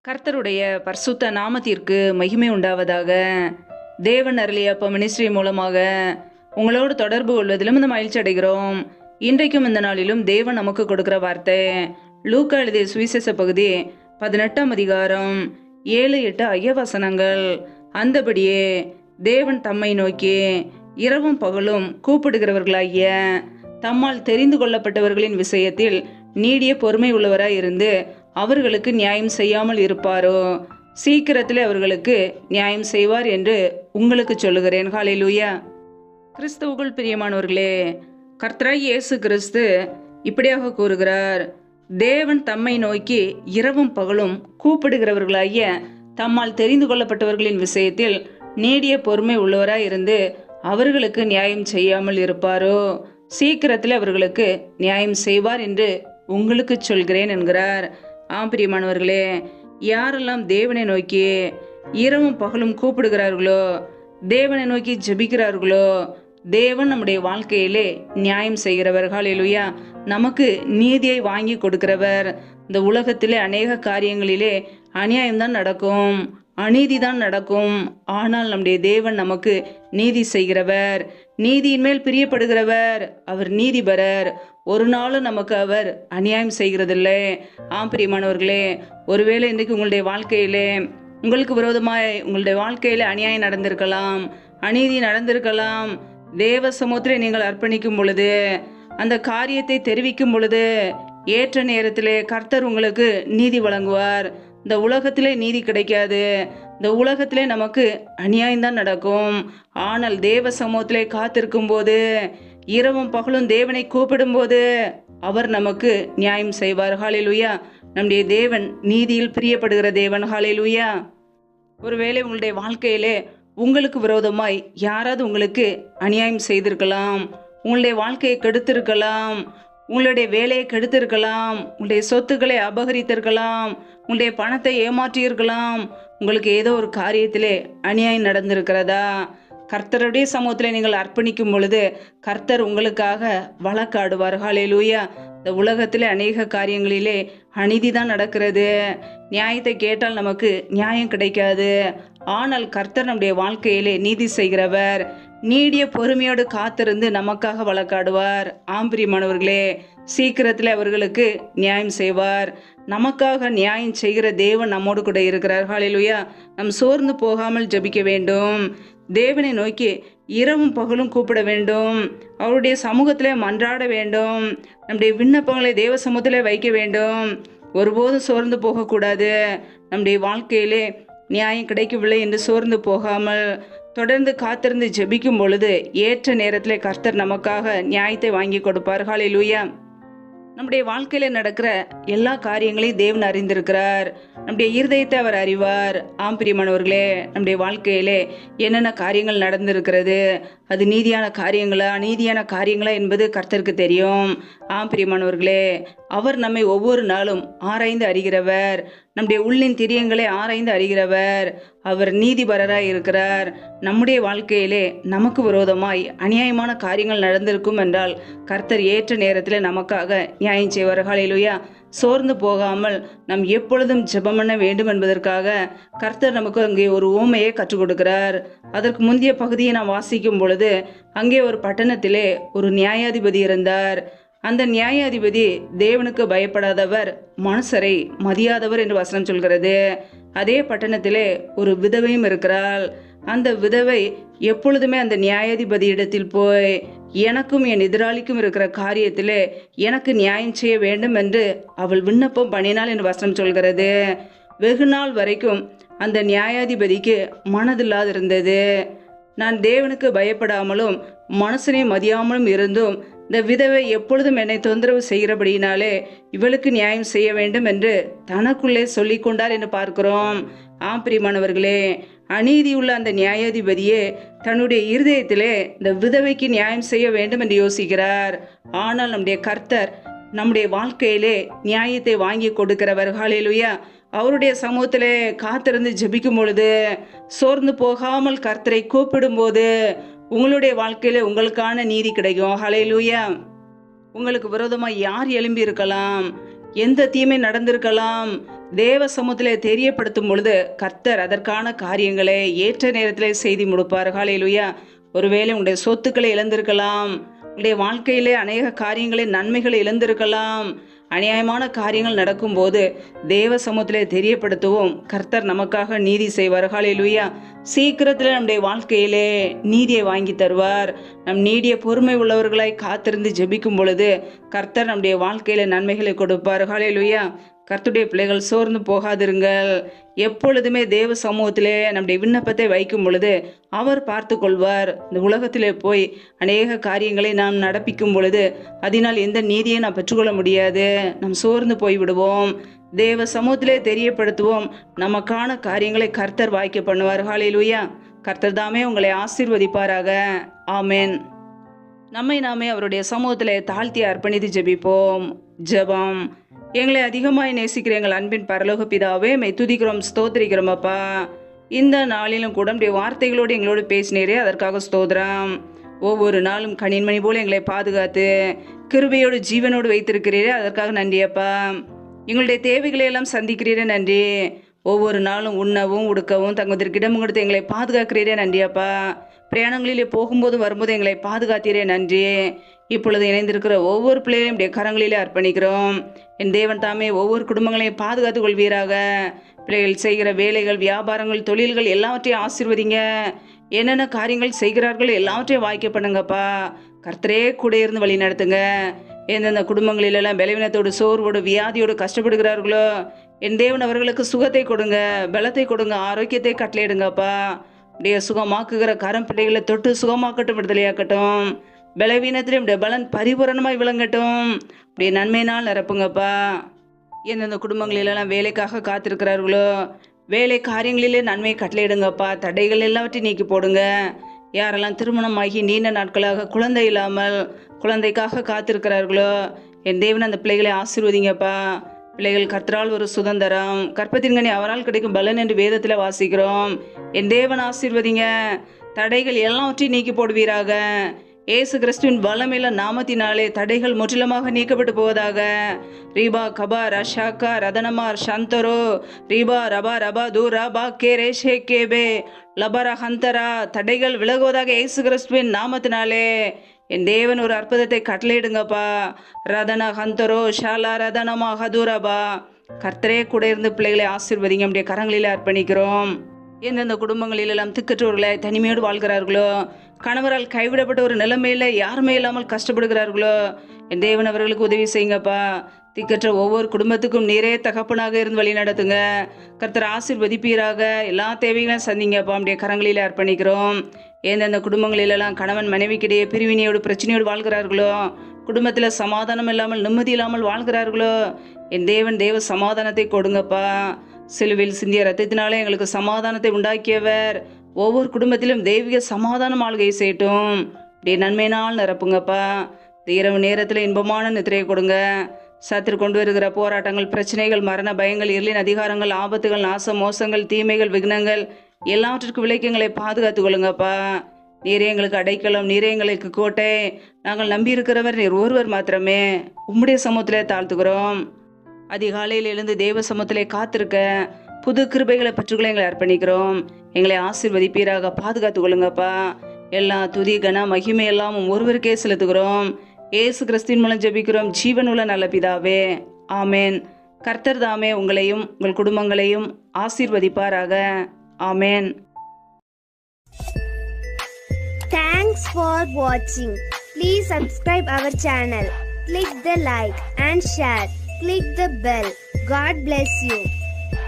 கர்த்தருடைய பரிசுத்த நாமத்திற்கு மகிமை உண்டாவதாக. தேவன் அருளிய அப்ப மினிஸ்ட்ரி மூலமாக உங்களோடு தொடர்பு கொள்வதிலும் இந்த மகிழ்ச்சி அடைகிறோம். இன்றைக்கும் இந்த நாளிலும் தேவன் நமக்கு கொடுக்கிற வார்த்தை லூக்கா எழுதிய சுவிசேஷ பகுதி 18ஆம் அதிகாரம் 7-8 ஐய வசனங்கள். அந்தபடியே தேவன் தம்மை நோக்கி இரவும் பகலும் கூப்பிடுகிறவர்களாகிய தம்மால் தெரிந்து கொள்ளப்பட்டவர்களின் விஷயத்தில் நீடிய பொறுமை உள்ளவராய் இருந்து அவர்களுக்கு நியாயம் செய்யாமல் இருப்பாரோ, சீக்கிரத்தில் அவர்களுக்கு நியாயம் செய்வார் என்று உங்களுக்கு சொல்லுகிறேன். ஹல்லேலூயா. கிறிஸ்துவுக்குள் பிரியமானவர்களே, கர்த்தராய் இயேசு கிறிஸ்து இப்படியாக கூறுகிறார். தேவன் தம்மை நோக்கி இரவும் பகலும் கூப்பிடுகிறவர்களாகிய தம்மால் தெரிந்து கொள்ளப்பட்டவர்களின் விஷயத்தில் நீடிய பொறுமை உள்ளவராய் இருந்து அவர்களுக்கு நியாயம் செய்யாமல் இருப்பாரோ, சீக்கிரத்தில் அவர்களுக்கு நியாயம் செய்வார் என்று உங்களுக்கு சொல்கிறேன் என்கிறார். பிரியமானவர்களே, யாரெல்லாம் தேவனை நோக்கி இரவும் பகலும் கூப்பிடுகிறார்களோ, தேவனை நோக்கி ஜெபிக்கிறார்களோ, தேவன் நம்முடைய வாழ்க்கையிலே நியாயம் செய்கிறவர். ஹல்லேலூயா. நமக்கு நீதியை வாங்கி கொடுக்கிறவர். இந்த உலகத்திலே அநேக காரியங்களிலே அநியாயம்தான் நடக்கும், அநீதி தான் நடக்கும். ஆனால் நம்முடைய தேவன் நமக்கு நீதி செய்கிறவர், நீதியின் மேல் பிரியப்படுகிறவர். அவர் நீதிபரர். ஒரு நாளும் நமக்கு அவர் அநியாயம் செய்கிறதில்லை. பிரியமானவர்களே, ஒருவேளை இன்றைக்கு உங்களுடைய வாழ்க்கையிலே உங்களுக்கு விரோதமாய் உங்களுடைய வாழ்க்கையில அநியாயம் நடந்திருக்கலாம், அநீதி நடந்திருக்கலாம். தேவ சமூகத்திலே நீங்கள் அர்ப்பணிக்கும் பொழுது, அந்த காரியத்தை தெரிவிக்கும் பொழுது, ஏற்ற நேரத்திலே கர்த்தர் உங்களுக்கு நீதி வழங்குவார். இந்த உலகத்திலே நீதி கிடைக்காது. இந்த உலகத்திலே நமக்கு அநியாயம்தான் நடக்கும். ஆனால் தேவ சமூகத்திலே காத்திருக்கும் போது, இரவும் பகலும் தேவனை கூப்பிடும்போது அவர் நமக்கு நியாயம் செய்வார். ஹல்லேலூயா. நம்முடைய தேவன் நீதியில் பிரியப்படுகிற தேவன். ஹல்லேலூயா. ஒருவேளை உங்களுடைய வாழ்க்கையிலே உங்களுக்கு விரோதமாய் யாராவது உங்களுக்கு அநியாயம் செய்திருக்கலாம், உங்களுடைய வாழ்க்கையை கெடுத்திருக்கலாம், உங்களுடைய வேலையை கெடுத்திருக்கலாம், உங்களுடைய சொத்துக்களை அபகரித்திருக்கலாம், உங்களுடைய பணத்தை ஏமாற்றியிருக்கலாம். உங்களுக்கு ஏதோ ஒரு காரியத்திலே அநியாயம் நடந்திருக்கிறதா? கர்த்தருடைய சமூகத்தில் நீங்கள் அர்ப்பணிக்கும் பொழுது கர்த்தர் உங்களுக்காக வழக்காடுவார். ஹல்லேலூயா. இந்த உலகத்திலே அநேக காரியங்களிலே அநீதி தான் நடக்கிறது. நியாயத்தை கேட்டால் நமக்கு நியாயம் கிடைக்காது. ஆனால் கர்த்தர் நம்முடைய வாழ்க்கையிலே நீதி செய்கிறவர். நீடிய பொறுமையோடு காத்திருந்து நமக்காக வழக்காடுவார். பிரியமானவர்களே, சீக்கிரத்தில் அவர்களுக்கு நியாயம் செய்வார். நமக்காக நியாயம் செய்கிற தேவன் நம்மோடு கூட இருக்கிறார். ஹல்லேலூயா. நம் சோர்ந்து போகாமல் ஜெபிக்க வேண்டும். தேவனை நோக்கி இரவும் பகலும் கூப்பிட வேண்டும். அவருடைய சமூகத்திலே மன்றாட வேண்டும். நம்முடைய விண்ணப்பங்களை தேவ சமூகத்திலே வைக்க வேண்டும். ஒருபோதும் சோர்ந்து போகக்கூடாது. நம்முடைய வாழ்க்கையிலே நியாயம் கிடைக்கவில்லை என்று சோர்ந்து போகாமல் தொடர்ந்து காத்திருந்து ஜெபிக்கும் பொழுது ஏற்ற நேரத்தில் கர்த்தர் நமக்காக நியாயத்தை வாங்கி கொடுப்பார். ஹல்லேலூயா. நம்முடைய வாழ்க்கையில நடக்கிற எல்லா காரியங்களையும் தேவன் அறிந்திருக்கிறார். நம்முடைய இருதயத்தை அவர் அறிவார். பிரியமானவர்களே, நம்முடைய வாழ்க்கையிலே என்னென்ன காரியங்கள் நடந்திருக்கிறது, அது நீதியான காரியங்களா அநீதியான காரியங்களா என்பது கர்த்தருக்கு தெரியும். பிரியமானவர்களே, அவர் நம்மை ஒவ்வொரு நாளும் ஆராய்ந்து அறிகிறவர். நம்முடைய உள்ளின் திரியங்களை ஆராய்ந்து அறிகிறவர். அவர் நீதிபரராய் இருக்கிறார். நம்முடைய வாழ்க்கையிலே நமக்கு விரோதமாய் அநியாயமான காரியங்கள் நடந்திருக்கும் என்றால் கர்த்தர் ஏற்ற நேரத்தில் நமக்காக நியாயம் செய்வார். ஹல்லேலூயா. சோர்ந்து போகாமல் நாம் எப்பொழுதும் ஜெபம் பண்ண வேண்டும் என்பதற்காக கர்த்தர் நமக்கு அங்கே ஒரு ஊமையை கற்றுக் கொடுக்கிறார். அதற்கு முந்தைய பகுதியை நாம் வாசிக்கும் பொழுது அங்கே ஒரு பட்டணத்திலே ஒரு நியாயாதிபதி இருந்தார். அந்த நியாயாதிபதி தேவனுக்கு பயப்படாதவர், மனுஷரை மதியாதவர் என்று வசனம் சொல்கிறது. அதே பட்டணத்திலே ஒரு விதவையும் இருக்கிறாள். அந்த விதவை எப்பொழுதுமே அந்த நியாயாதிபதி இடத்தில் போய் எனக்கும் என் எதிராளிக்கும் இருக்கிற காரியத்திலே எனக்கு நியாயம் செய்ய வேண்டும் என்று அவள் விண்ணப்பம் பண்ணினாள் என்று வசனம் சொல்கிறது. வெகு நாள் வரைக்கும் அந்த நியாயாதிபதிக்கு மனதில்லாது இருந்தது. நான் தேவனுக்கு பயப்படாமலும் மனுஷனை மதியாமலும் இருந்தும் இந்த விதவை எப்பொழுதும் என்னை தொந்தரவு செய்கிறபடியினாலே இவளுக்கு நியாயம் செய்ய வேண்டும் என்று தனக்குள்ளே சொல்லி கொண்டார் என்று பார்க்கிறோம். பிரியமானவர்களே, அநீதியுள்ள அந்த நியாயாதிபதியே தன்னுடைய இருதயத்திலே இந்த விதவைக்கு நியாயம் செய்ய வேண்டும் என்று யோசிக்கிறார். ஆனால் நம்முடைய கர்த்தர் நம்முடைய வாழ்க்கையிலே நியாயத்தை வாங்கி கொடுக்கிறவர். ஹல்லேலூயா. அவருடைய சமூகத்திலே காத்திருந்து ஜெபிக்கும் பொழுது, சோர்ந்து போகாமல் கர்த்தரை கூப்பிடும் போது உங்களுடைய வாழ்க்கையில உங்களுக்கான நீதி கிடைக்கும். ஹல்லேலூயா. உங்களுக்கு விரோதமாக யார் எழும்பி இருக்கலாம், எந்த தீமை நடந்திருக்கலாம், தேவ சமூகத்திலே தெரியப்படுத்தும் பொழுது கர்த்தர் அதற்கான காரியங்களை ஏற்ற நேரத்திலே செய்து முடிப்பார். ஹல்லேலூயா. ஒருவேளை உங்களுடைய சொத்துக்களை இழந்திருக்கலாம், உங்களுடைய வாழ்க்கையிலே அநேக காரியங்களை நன்மைகளை இழந்திருக்கலாம். அநியாயமான காரியங்கள் நடக்கும்போது தேவ சமூகத்திலே தெரியப்படுத்துவோம். கர்த்தர் நமக்காக நீதி செய்வார். ஹல்லேலூயா. சீக்கிரத்தில் நம்முடைய வாழ்க்கையிலே நீதியை வாங்கி தருவார். நம் நீடிய பொறுமை உள்ளவர்களாய் காத்திருந்து ஜெபிக்கும் பொழுது கர்த்தர் நம்முடைய வாழ்க்கையில நன்மைகளை கொடுப்பார். ஹல்லேலூயா. கர்த்தருடைய பிள்ளைகள் சோர்ந்து போகாதிருங்கள். எப்பொழுதுமே தேவ சமூகத்திலே நம்முடைய விண்ணப்பத்தை வைக்கும் பொழுது அவர் பார்த்து கொள்வார். இந்த உலகத்திலே போய் அநேக காரியங்களை நாம் நடப்பிக்கும் பொழுது அதனால் எந்த நீதியை நாம் பெற்றுக்கொள்ள முடியாது. நாம் சோர்ந்து போய்விடுவோம். தேவ சமூகத்திலே தெரியப்படுத்துவோம். நமக்கான காரியங்களை கர்த்தர் வாய்க்க பண்ணுவார். ஹல்லேலூயா. கர்த்தர் தாமே உங்களை ஆசீர்வதிப்பாராக. ஆமேன். நம்மை நாமே அவருடைய சமூகத்திலே தாழ்த்தி அர்ப்பணித்து ஜெபிப்போம். ஜெபம். எங்களை அதிகமாய் நேசிக்கிற எங்கள் அன்பின் பரலோக பிதாவே, மை துதிக்கிறோம், ஸ்தோத்திரிக்கிறோம் அப்பா. இந்த நாளிலும் கூட நம்முடைய வார்த்தைகளோடு எங்களோடு பேசினீரே, அதற்காக ஸ்தோத்திரம். ஒவ்வொரு நாளும் கனின்மணி போல எங்களை பாதுகாத்து கிருபையோடு ஜீவனோடு வைத்திருக்கிறீரே, அதற்காக நன்றி அப்பா. எங்களுடைய தேவைகளை எல்லாம் சந்திக்கிறீரே, நன்றி. ஒவ்வொரு நாளும் உண்ணவும் உடுக்கவும் தங்குவதற்கு இடம் கொடுத்து எங்களை பாதுகாக்கிறீரே, நன்றி அப்பா. பிரயாணங்களிலே போகும்போது வரும்போது எங்களை பாதுகாத்தீரே, நன்றி. இப்பொழுது இணைந்திருக்கிற ஒவ்வொரு பிள்ளைகளையும் உடைய கரங்களிலே அர்ப்பணிக்கிறோம். என் தேவன் தாமே ஒவ்வொரு குடும்பங்களையும் பாதுகாத்து கொள்வீராக. பிள்ளைகள் செய்கிற வேலைகள், வியாபாரங்கள், தொழில்கள் எல்லாவற்றையும் ஆசீர்வதிங்க. என்னென்ன காரியங்கள் செய்கிறார்கள் எல்லாவற்றையும் வாய்க்க பண்ணுங்கப்பா. கர்த்தரே கூட இருந்து வழி நடத்துங்க. எந்தெந்த குடும்பங்களிலெல்லாம் பலவீனத்தோடு, சோர்வோடு, வியாதியோடு கஷ்டப்படுகிறார்களோ என் தேவன் அவர்களுக்கு சுகத்தை கொடுங்க, பலத்தை கொடுங்க, ஆரோக்கியத்தை கட்டளையிடுங்கப்பா. உடைய சுகமாக்குகிற கரம் பிள்ளைகளை தொட்டு சுகமாக்கட்டும், விடுதலையாக்கட்டும். பலவீனத்திலே உடைய பலன் பரிபூரணமாய் விளங்கட்டும். உடைய நன்மையினால் நிரப்புங்கப்பா. எந்தெந்த குடும்பங்களிலெல்லாம் வேலைக்காக காத்திருக்கிறார்களோ வேலை காரியங்களிலே நன்மை கட்டளையிடுங்கப்பா. தடைகள் எல்லாவற்றையும் நீக்கி போடுங்க. யாரெல்லாம் திருமணமாகி நீண்ட நாட்களாக குழந்தை இல்லாமல் குழந்தைக்காக காத்திருக்கிறார்களோ என் தேவன் அந்த பிள்ளைகளை ஆசீர்வதிங்கப்பா. பிள்ளைகள் கர்த்தரால் ஒரு சுதந்திரம், கற்பத்தின் கனி அவரால் கிடைக்கும் பலன் என்று வேதத்தில் வாசிக்கிறோம். என் தேவன் ஆசீர்வதிங்க. தடைகள் எல்லாவற்றையும் நீக்கி போடுவீராக. ஏசு கிறிஸ்துவின் பலமில்ல நாமத்தினாலே தடைகள் முற்றிலுமாக நீக்கப்பட்டு போவதாக. ரீபா கபா ரஷாக்கா ரதனமார் சந்தரோ ரீபா ரபா ரபா தூ ரபா கே ரேஷே கேபே லபரா ஹந்தரா. தடைகள் விலகுவதாக ஏசு கிறிஸ்துவின் நாமத்தினாலே. என் தேவன் ஒரு அற்புதத்தை கட்டளையிடுங்கப்பா. ரதன ஹந்தரோ ஷாலா ரதனமா ஹதூரபா. கர்த்தரே கூட இருந்து பிள்ளைகளை ஆசீர்வதிங்க. நம்முடைய கரங்களிலே அர்ப்பணிக்கிறோம். எந்தெந்த குடும்பங்களிலெல்லாம் திக்கற்றவர்களை தனிமையோடு வாழ்கிறார்களோ, கணவரால் கைவிடப்பட்ட ஒரு நிலைமையில யாருமே இல்லாமல் கஷ்டப்படுகிறார்களோ என் தேவன் அவர்களுக்கு உதவி செய்யுங்கப்பா. திக்கற்ற ஒவ்வொரு குடும்பத்துக்கும் நீரே தகப்பனாக இருந்து வழி நடத்துங்க. கர்த்தர் ஆசீர்வதிப்பீராக. எல்லா தேவைகளையும் சந்திங்கப்பா. நம்முடைய கரங்களிலே அர்ப்பணிக்கிறோம். எந்தெந்த குடும்பங்களிலெல்லாம் கணவன் மனைவிக்கிடையே பிரிவினையோடு பிரச்சனையோடு வாழ்கிறார்களோ, குடும்பத்தில் சமாதானம் இல்லாமல் நிம்மதி இல்லாமல் வாழ்கிறார்களோ என் தேவன் தேவ சமாதானத்தை கொடுங்கப்பா. சிலுவையில் சிந்திய ரத்தத்தினாலே எங்களுக்கு சமாதானத்தை உண்டாக்கியவர். ஒவ்வொரு குடும்பத்திலும் தெய்வீக சமாதானம் ஆளுகை செய்யட்டும். இப்படி நன்மையினால் நிரப்புங்கப்பா. இரவு நேரத்தில் இன்பமான நித்திரையை கொடுங்க. சத்துரு கொண்டு வருகிற போராட்டங்கள், பிரச்சனைகள், மரண பயங்கள், இருளின் அதிகாரங்கள், ஆபத்துகள், நாச மோசங்கள், தீமைகள், விக்னங்கள் எல்லாவற்றிற்கும் விலைக்கு எங்களை பாதுகாத்து கொள்ளுங்கப்பா. நீரே எங்களுக்கு அடைக்கலம், நீரே எங்களுக்கு கோட்டை. நாங்கள் நம்பியிருக்கிறவர் நீர் ஒருவர் மாத்திரமே. உம்முடைய சமூகத்திலே தாழ்த்துக்கிறோம். அதிகாலையில் எழுந்து தேவ சமூகத்திலே காத்திருக்க புது கிருபைகளை பற்றுகளை எங்களை அர்ப்பணிக்கிறோம். எங்களை ஆசீர்வதிப்பீராக. பாதுகாத்து கொள்ளுங்கப்பா. எல்லா துதி கன மகிமை எல்லாம் ஒருவருக்கே செலுத்துகிறோம். ஏசு கிறிஸ்துவின் மூலம் ஜெபிக்கிறோம் ஜீவனுள்ள நல்ல பிதாவே. ஆமேன். கர்த்தர் தாமே உங்களையும் உங்கள் குடும்பங்களையும் ஆசீர்வதிப்பாராக. ஆமேன். Thanks for watching. Please subscribe our channel. Click the like and share. Click the bell. God bless you.